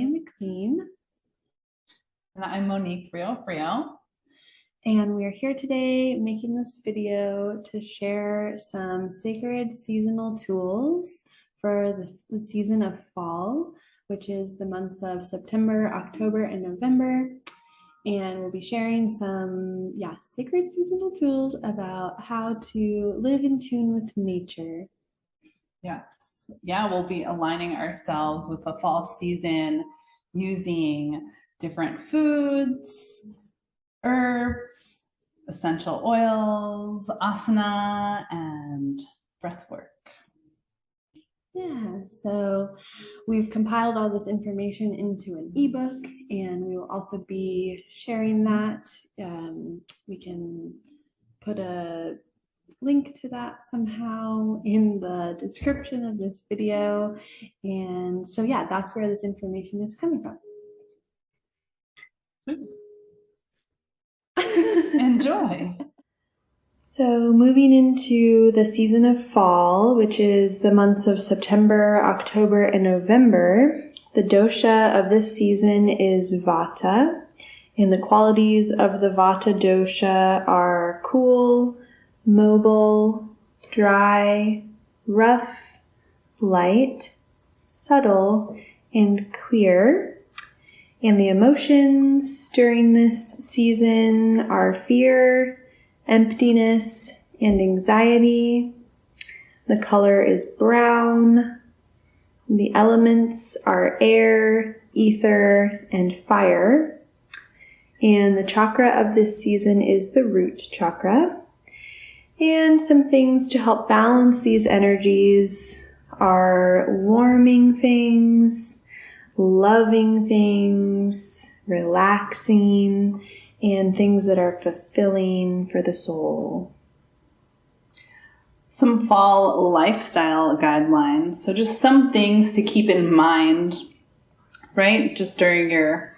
McLean. And I'm Monique Frio. And we are here today making this video to share some sacred seasonal tools for the season of fall, which is the months of September, October, and November. And we'll be sharing some, sacred seasonal tools about how to live in tune with nature. Yes. Yeah, we'll be aligning ourselves with the fall season using different foods, herbs, essential oils, asana, and breathwork. Yeah, so we've compiled all this information into an ebook, and we will also be sharing that. We can put a link to that somehow in the description of this video. And so, that's where this information is coming from. Enjoy. So moving into the season of fall, which is the months of September, October, and November, the dosha of this season is Vata, and the qualities of the Vata dosha are cool, mobile, dry, rough, light, subtle, and clear. And the emotions during this season are fear, emptiness, and anxiety. The color is brown. The elements are air, ether, and fire. And the chakra of this season is the root chakra. And some things to help balance these energies are warming things, loving things, relaxing, and things that are fulfilling for the soul. Some fall lifestyle guidelines. So just some things to keep in mind, right? Just during your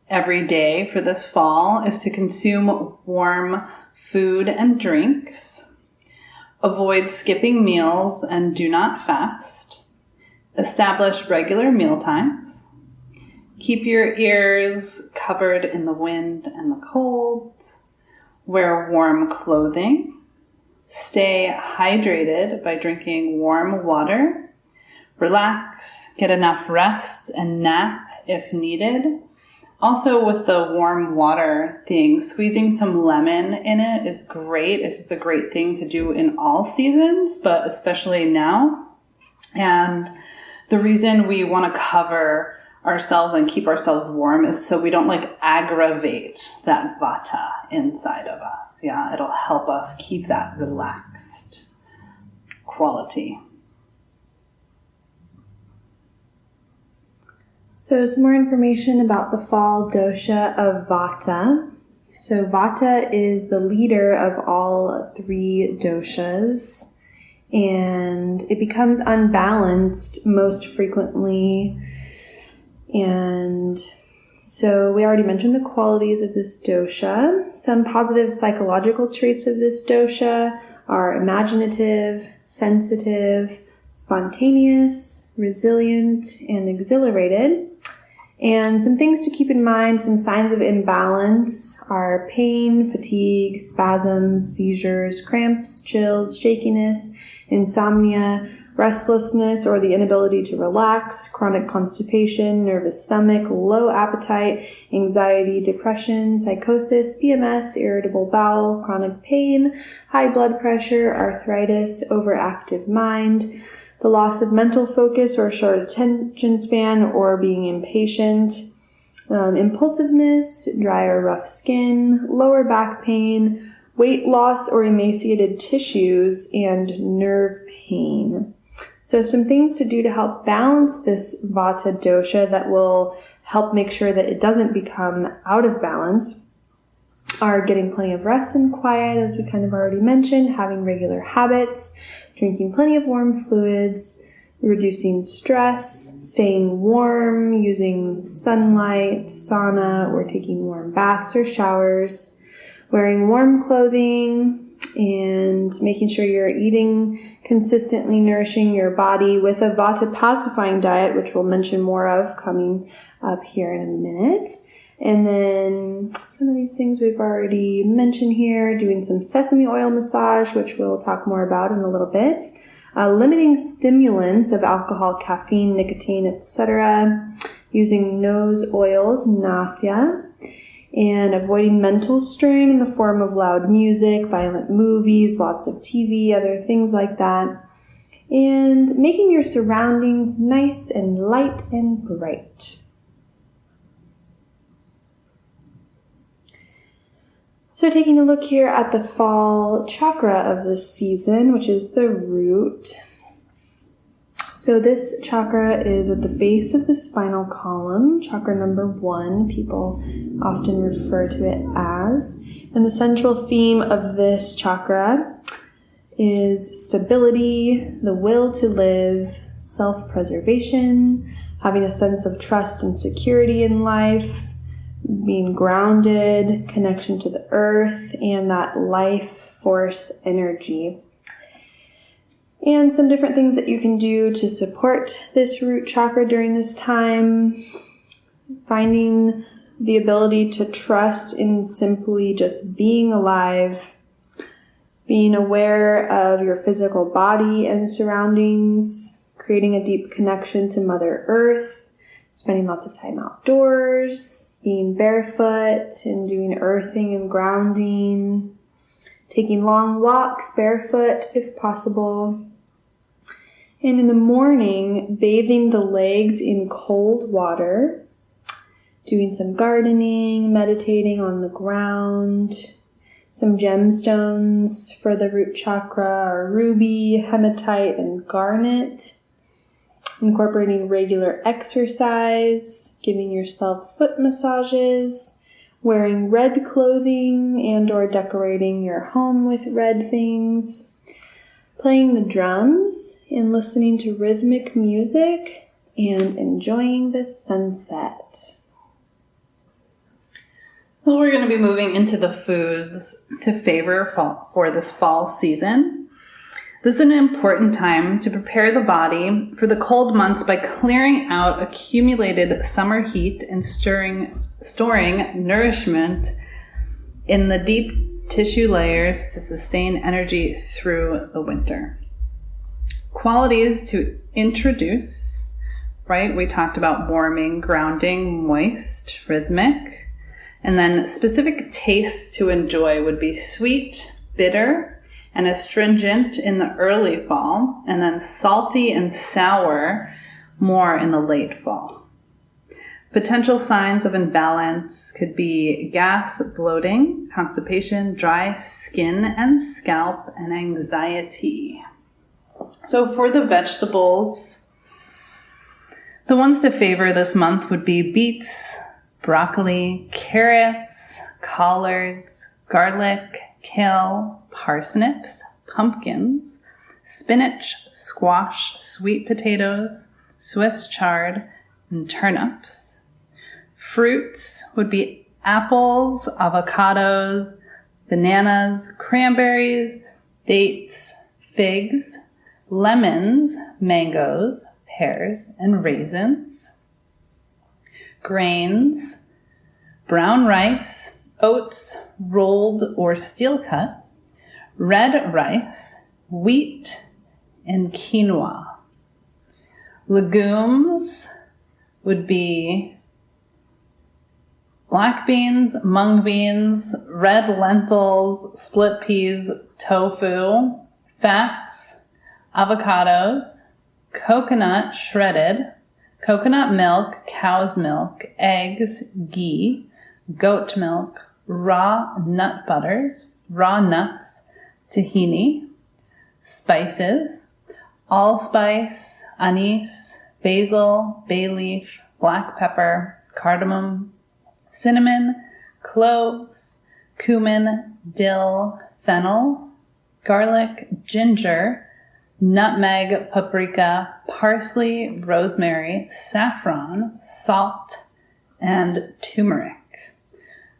everyday for this fall is to consume warm food and drinks. Avoid skipping meals and do not fast. Establish regular meal times. Keep your ears covered in the wind and the cold. Wear warm clothing. Stay hydrated by drinking warm water. Relax. Get enough rest and nap if needed. Also with the warm water thing, squeezing some lemon in it is great. It's just a great thing to do in all seasons, but especially now. And the reason we want to cover ourselves and keep ourselves warm is so we don't aggravate that vata inside of us. Yeah, it'll help us keep that relaxed quality. So some more information about the fall dosha of Vata. So Vata is the leader of all three doshas, and it becomes unbalanced most frequently. And so we already mentioned the qualities of this dosha. Some positive psychological traits of this dosha are imaginative, sensitive, spontaneous, resilient, and exhilarated. And some things to keep in mind, some signs of imbalance are pain, fatigue, spasms, seizures, cramps, chills, shakiness, insomnia, restlessness or the inability to relax, chronic constipation, nervous stomach, low appetite, anxiety, depression, psychosis, PMS, irritable bowel, chronic pain, high blood pressure, arthritis, overactive mind, the loss of mental focus or short attention span or being impatient, impulsiveness, dry or rough skin, lower back pain, weight loss or emaciated tissues, and nerve pain. So some things to do to help balance this Vata dosha that will help make sure that it doesn't become out of balance are getting plenty of rest and quiet, as we kind of already mentioned, having regular habits, drinking plenty of warm fluids, reducing stress, staying warm, using sunlight, sauna, or taking warm baths or showers, wearing warm clothing, and making sure you're eating consistently, nourishing your body with a Vata pacifying diet, which we'll mention more of coming up here in a minute. And then some of these things we've already mentioned here, doing some sesame oil massage, which we'll talk more about in a little bit. Limiting stimulants of alcohol, caffeine, nicotine, etc. Using nose oils, nasya. And avoiding mental strain in the form of loud music, violent movies, lots of TV, other things like that. And making your surroundings nice and light and bright. So taking a look here at the fall chakra of this season, which is the root. So this chakra is at the base of the spinal column, chakra number 1, people often refer to it as. And the central theme of this chakra is stability, the will to live, self-preservation, having a sense of trust and security in life, being grounded, connection to the earth, and that life force energy. And some different things that you can do to support this root chakra during this time. Finding the ability to trust in simply just being alive. Being aware of your physical body and surroundings. Creating a deep connection to Mother Earth. Spending lots of time outdoors. Being barefoot and doing earthing and grounding. Taking long walks barefoot if possible. And in the morning, bathing the legs in cold water, doing some gardening, meditating on the ground, some gemstones for the root chakra are ruby, hematite, and garnet, incorporating regular exercise, giving yourself foot massages, wearing red clothing and or decorating your home with red things, playing the drums and listening to rhythmic music and enjoying the sunset. Well, we're going to be moving into the foods to favor for this fall season. This is an important time to prepare the body for the cold months by clearing out accumulated summer heat and storing nourishment in the deep tissue layers to sustain energy through the winter. Qualities to introduce, right? We talked about warming, grounding, moist, rhythmic. And then specific tastes to enjoy would be sweet, bitter, and astringent in the early fall, and then salty and sour more in the late fall. Potential signs of imbalance could be gas, bloating, constipation, dry skin and scalp, and anxiety. So for the vegetables, the ones to favor this month would be beets, broccoli, carrots, collards, garlic, kale, parsnips, pumpkins, spinach, squash, sweet potatoes, Swiss chard, and turnips. Fruits would be apples, avocados, bananas, cranberries, dates, figs, lemons, mangoes, pears, and raisins. Grains, brown rice, oats, rolled or steel cut, red rice, wheat, and quinoa. Legumes would be black beans, mung beans, red lentils, split peas, tofu, fats, avocados, coconut shredded, coconut milk, cow's milk, eggs, ghee, goat milk, raw nut butters, raw nuts, tahini, spices, allspice, anise, basil, bay leaf, black pepper, cardamom, cinnamon, cloves, cumin, dill, fennel, garlic, ginger, nutmeg, paprika, parsley, rosemary, saffron, salt, and turmeric.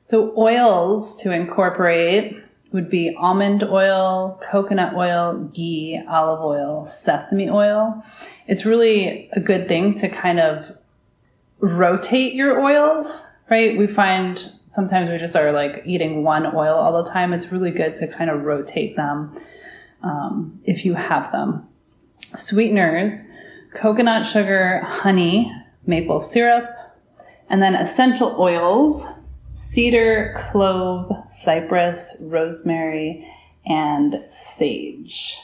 So oils to incorporate would be almond oil, coconut oil, ghee, olive oil, sesame oil. It's really a good thing to kind of rotate your oils, right? We find sometimes we just are like eating one oil all the time. It's really good to kind of rotate them if you have them. Sweeteners, coconut sugar, honey, maple syrup, and then essential oils, cedar, clove, cypress, rosemary, and sage.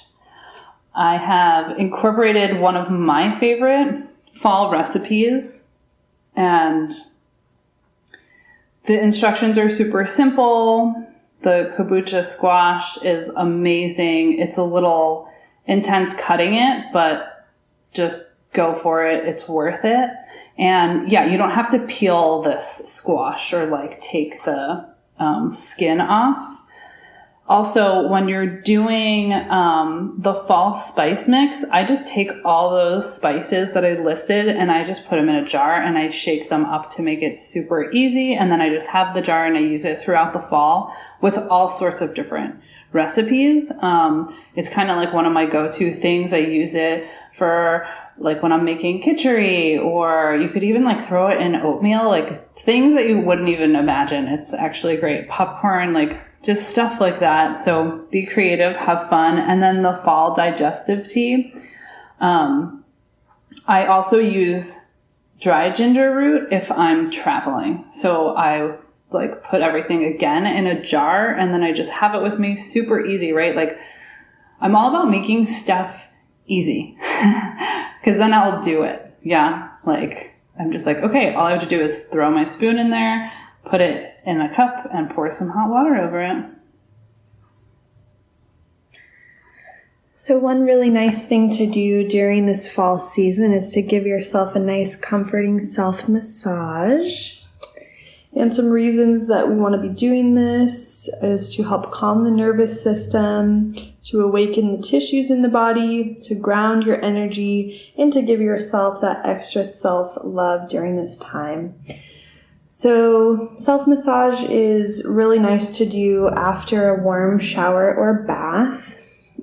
I have incorporated one of my favorite fall recipes, and the instructions are super simple. The kombucha squash is amazing. It's a little intense cutting it, but just go for it. It's worth it. And yeah, you don't have to peel this squash or like take the skin off. Also, when you're doing the fall spice mix, I just take all those spices that I listed and I just put them in a jar and I shake them up to make it super easy. And then I just have the jar and I use it throughout the fall with all sorts of different recipes. It's kind of like one of my go-to things. I use it for like when I'm making kitchery, or you could even like throw it in oatmeal, like things that you wouldn't even imagine. It's actually great. Popcorn, like just stuff like that. So be creative, have fun. And then the fall digestive tea. I also use dry ginger root if I'm traveling. So I like put everything again in a jar and then I just have it with me. Super easy, right? Like I'm all about making stuff easy because then I'll do it. Yeah. Like I'm just like, okay, all I have to do is throw my spoon in there, put it in a cup and pour some hot water over it. So one really nice thing to do during this fall season is to give yourself a nice comforting self-massage. And some reasons that we want to be doing this is to help calm the nervous system, to awaken the tissues in the body, to ground your energy, and to give yourself that extra self-love during this time. So self-massage is really nice to do after a warm shower or bath.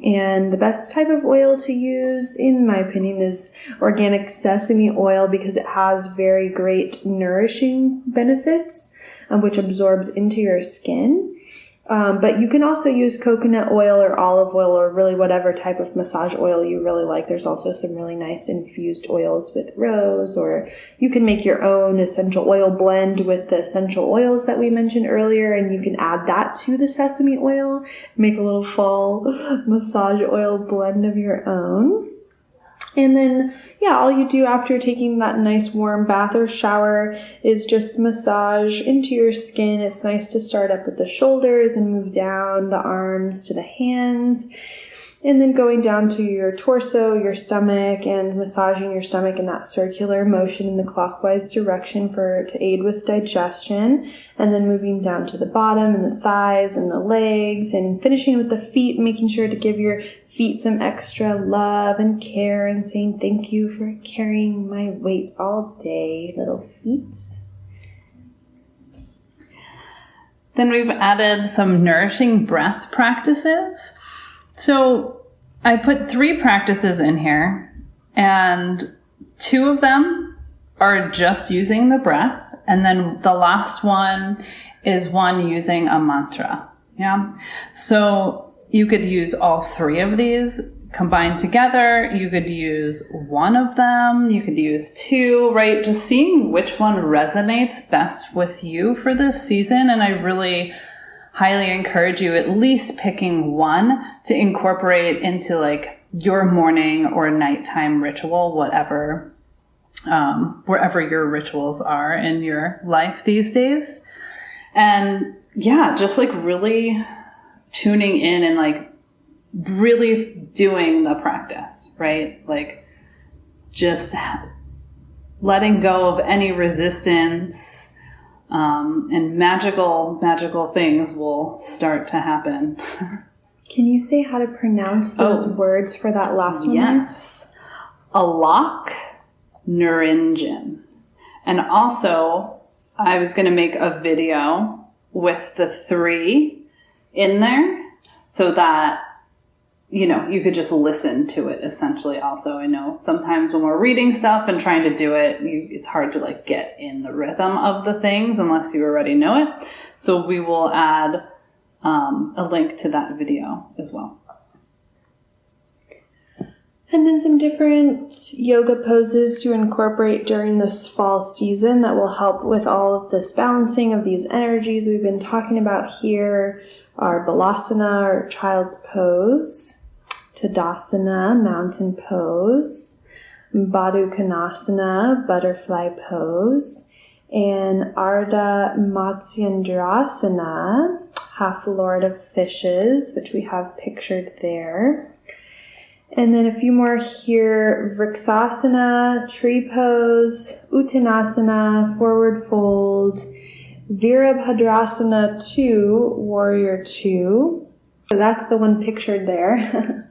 And the best type of oil to use, in my opinion, is organic sesame oil because it has very great nourishing benefits, which absorbs into your skin. But you can also use coconut oil or olive oil or really whatever type of massage oil you really like. There's also some really nice infused oils with rose, or you can make your own essential oil blend with the essential oils that we mentioned earlier, and you can add that to the sesame oil, make a little fall massage oil blend of your own. And then, yeah, all you do after taking that nice warm bath or shower is just massage into your skin. It's nice to start up with the shoulders and move down the arms to the hands, and then going down to your torso, your stomach, and massaging your stomach in that circular motion in the clockwise direction to aid with digestion, and then moving down to the bottom and the thighs and the legs, and finishing with the feet, making sure to give your feet some extra love and care and saying thank you for carrying my weight all day, little feet. Then we've added some nourishing breath practices. So I put 3 practices in here, and 2 of them are just using the breath. And then the last one is one using a mantra. Yeah. So you could use all 3 of these combined together. You could use one of them. You could use 2, right? Just seeing which one resonates best with you for this season. And I really highly encourage you at least picking one to incorporate into like your morning or nighttime ritual, whatever, wherever your rituals are in your life these days. And yeah, just like really tuning in and like really doing the practice, right? Like just letting go of any resistance, and magical things will start to happen. Can you say how to pronounce those words for that last one? Yes. Alak Nurinjin. And also, I was going to make a video with the 3 in there so that, you know, you could just listen to it essentially also. I know sometimes when we're reading stuff and trying to do it, it's hard to like get in the rhythm of the things unless you already know it. So we will add a link to that video as well. And then some different yoga poses to incorporate during this fall season that will help with all of this balancing of these energies we've been talking about here are Balasana, or child's pose, Tadasana, mountain pose, Baddha Konasana, butterfly pose, and Ardha Matsyendrasana, half Lord of Fishes, which we have pictured there. And then a few more here, Vriksasana, tree pose, Uttanasana, forward fold, Virabhadrasana 2, warrior 2. So that's the one pictured there.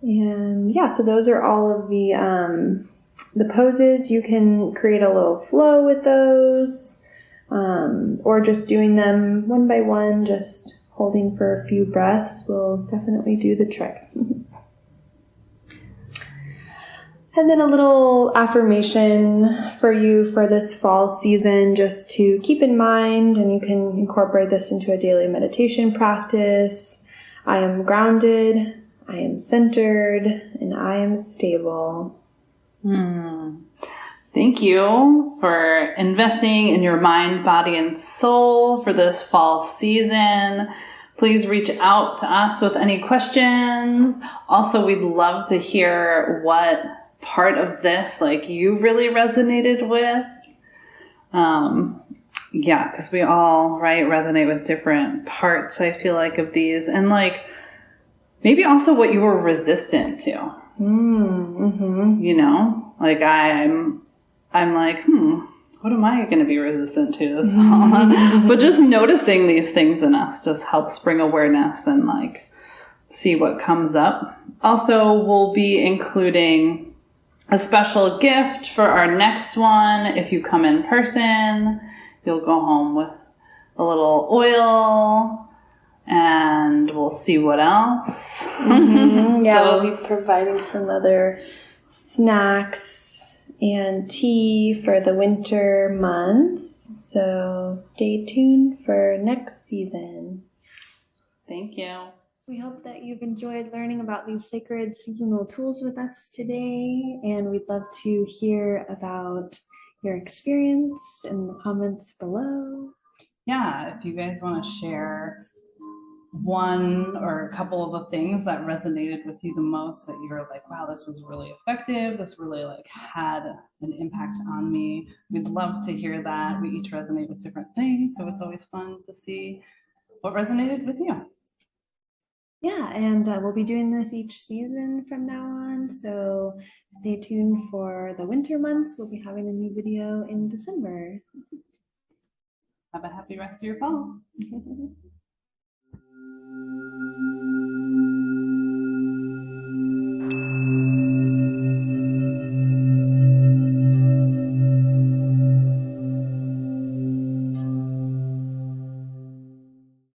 And yeah, so those are all of the poses. You can create a little flow with those, or just doing them one by one, just holding for a few breaths will definitely do the trick. And then a little affirmation for you for this fall season, just to keep in mind, and you can incorporate this into a daily meditation practice. I am grounded, I am centered, and I am stable. Thank you for investing in your mind, body, and soul for this fall season. Please reach out to us with any questions. Also, we'd love to hear what part of this like you really resonated with. Yeah, because we all resonate with different parts, I feel like, of these, and like maybe also what you were resistant to. You know, like I'm like, what am I going to be resistant to this fall? But just noticing these things in us just helps bring awareness and like see what comes up. Also, we'll be including a special gift for our next one. If you come in person, you'll go home with a little oil, and we'll see what else. Yeah, we'll be providing some other snacks and tea for the winter months. So stay tuned for next season. Thank you. We hope that you've enjoyed learning about these sacred seasonal tools with us today, and we'd love to hear about your experience in the comments below. Yeah, if you guys want to share one or a couple of the things that resonated with you the most, that you're like, wow, this was really effective, this really like had an impact on me, we'd love to hear that. We each resonate with different things, so it's always fun to see what resonated with you. Yeah, and we'll be doing this each season from now on, so stay tuned for the winter months. We'll be having a new video in December. Have a happy rest of your fall.